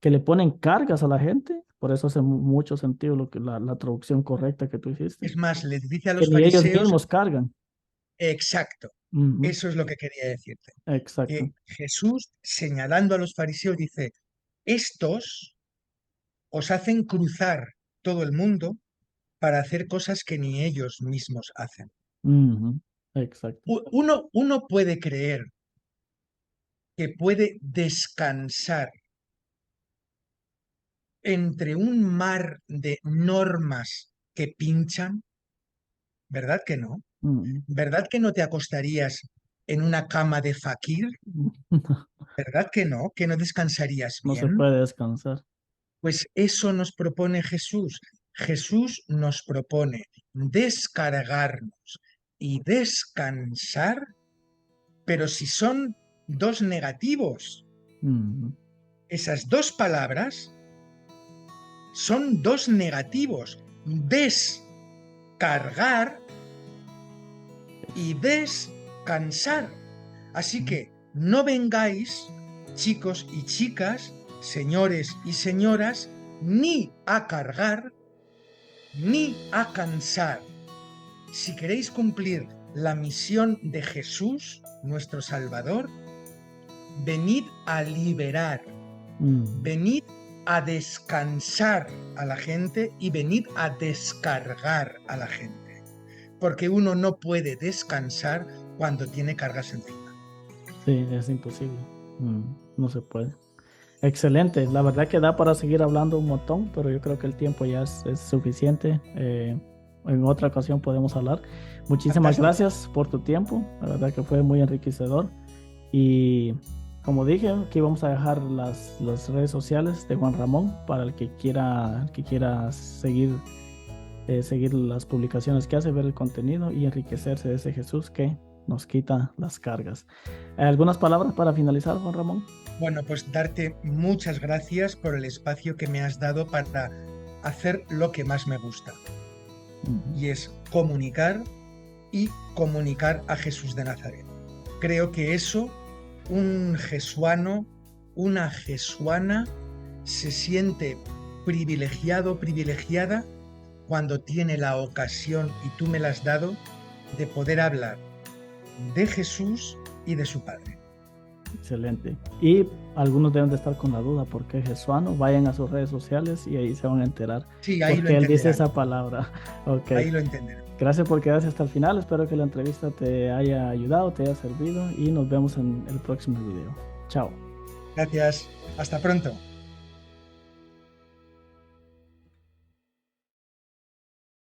que le ponen cargas a la gente. Por eso hace mucho sentido la traducción correcta que tú hiciste. Es más, les dice a Que los ni ellos fariseos, mismos cargan. exacto, Ujú. eso es lo que quería decirte, que Exacto. Jesús, señalando a los fariseos, dice: estos os hacen cruzar todo el mundo para hacer cosas que ni ellos mismos hacen. Ujú. Exacto. Uno puede creer que puede descansar entre un mar de normas que pinchan, ¿verdad que no? Ujú. ¿Verdad que no te acostarías en una cama de fakir? ¿Verdad que no? ¿Que no descansarías No se bien? puede descansar. Pues eso nos propone Jesús. Jesús nos propone descargarnos y descansar, pero si son dos negativos, Ujú. esas dos palabras son dos negativos: descargar y descansar. Así que no vengáis, chicos y chicas, señores y señoras, ni a cargar ni a cansar. Si queréis cumplir la misión de Jesús, nuestro Salvador, venid a liberar, Ujú. venid a descansar a la gente y venid a descargar a la gente. Porque uno no puede descansar cuando tiene cargas encima. Sí, es imposible. No se puede. Excelente. La verdad que da para seguir hablando un montón, pero yo creo que el tiempo ya es suficiente. En otra ocasión podemos hablar. Muchísimas Fantástico. gracias por tu tiempo. La verdad que fue muy enriquecedor. Y como dije, aquí vamos a dejar las redes sociales de Juan Ramón para el que quiera seguir las publicaciones que hace, ver el contenido y enriquecerse de ese Jesús que nos quita las cargas. ¿Algunas palabras para finalizar, Juan Ramón? Bueno, pues darte muchas gracias por el espacio que me has dado para hacer lo que más me gusta, Ujú. y es comunicar y comunicar a Jesús de Nazaret. creo que eso, un jesuano, una jesuana, se siente privilegiado, privilegiada, cuando tiene la ocasión, y tú me la has dado, de poder hablar de Jesús y de su Padre. Excelente. Y algunos deben de estar con la duda, ¿por qué jesuano? Vayan a sus redes sociales y ahí se van a enterar Sí, ahí por lo qué él dice entenderán, esa palabra. Ok. ahí lo entenderán. Gracias por quedarse hasta el final. Espero que la entrevista te haya ayudado, te haya servido y nos vemos en el próximo video. Chao. Gracias, hasta pronto.